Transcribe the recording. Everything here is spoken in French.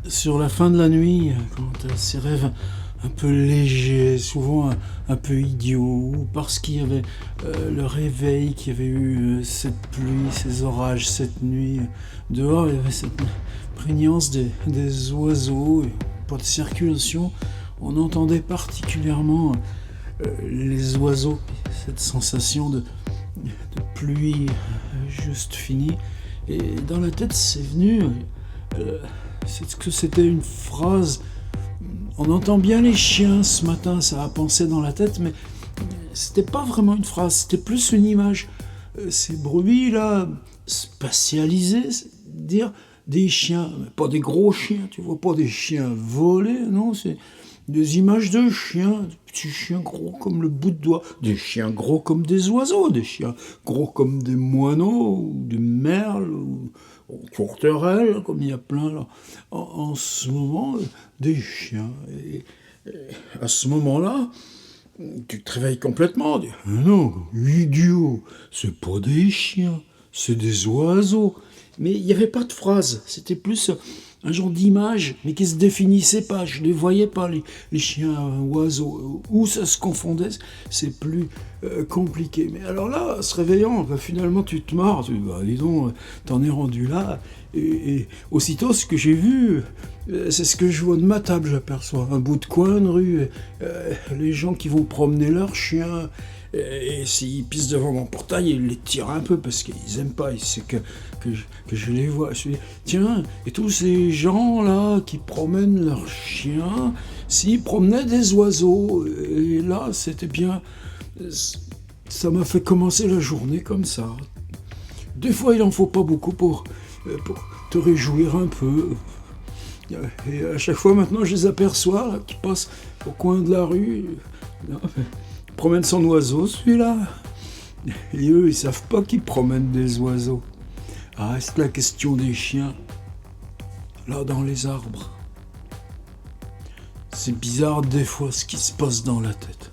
sur la fin de la nuit, quand t'as ces rêves un peu légers, souvent un peu idiots, ou parce qu'il y avait le réveil, qu'il y avait eu cette pluie, ces orages, cette nuit. Dehors, il y avait cette prégnance des oiseaux, et pas de circulation. On entendait particulièrement les oiseaux, cette sensation de pluie juste finie. Et dans la tête, c'est venu. Euh, c'est que c'était une phrase. On entend bien les chiens ce matin, ça a pensé dans la tête, mais c'était pas vraiment une phrase, c'était plus une image. Ces bruits là, spatialisés, dire des chiens, mais pas des gros chiens, tu vois, pas des chiens volés, non, c'est des images de chiens, des petits chiens gros comme le bout de doigt, des chiens gros comme des oiseaux, des chiens gros comme des moineaux, ou des merles, ou tourterelles, comme il y a plein là. En ce moment, des chiens. Et à ce moment-là, tu te réveilles complètement. Tu dis, ah non, idiot, c'est pas des chiens, c'est des oiseaux. Mais il n'y avait pas de phrase, c'était plus un genre d'image, mais qui se définissait pas. Je ne les voyais pas, les chiens oiseaux. Où ça se confondait, c'est plus compliqué. Mais alors là, se réveillant, bah, finalement, tu te marres. Tu dis, bah, dis donc, t'en es rendu là. Et aussitôt, ce que j'ai vu, c'est ce que je vois de ma table. J'aperçois un bout de coin de rue, les gens qui vont promener leurs chiens. Et s'ils pissent devant mon portail, ils les tirent un peu parce qu'ils aiment pas. C'est que je les vois. Je dis, tiens, et tous ces gens-là qui promènent leurs chiens, s'ils promenaient des oiseaux, et là, c'était bien. Ça m'a fait commencer la journée comme ça. Des fois, il en faut pas beaucoup pour te réjouir un peu. Et à chaque fois, maintenant, je les aperçois, là, qui passent au coin de la rue. Il promène son oiseau, celui-là. Et eux, ils savent pas qu'ils promènent des oiseaux. Ah, c'est la question des chiens, là, dans les arbres. C'est bizarre, des fois, ce qui se passe dans la tête.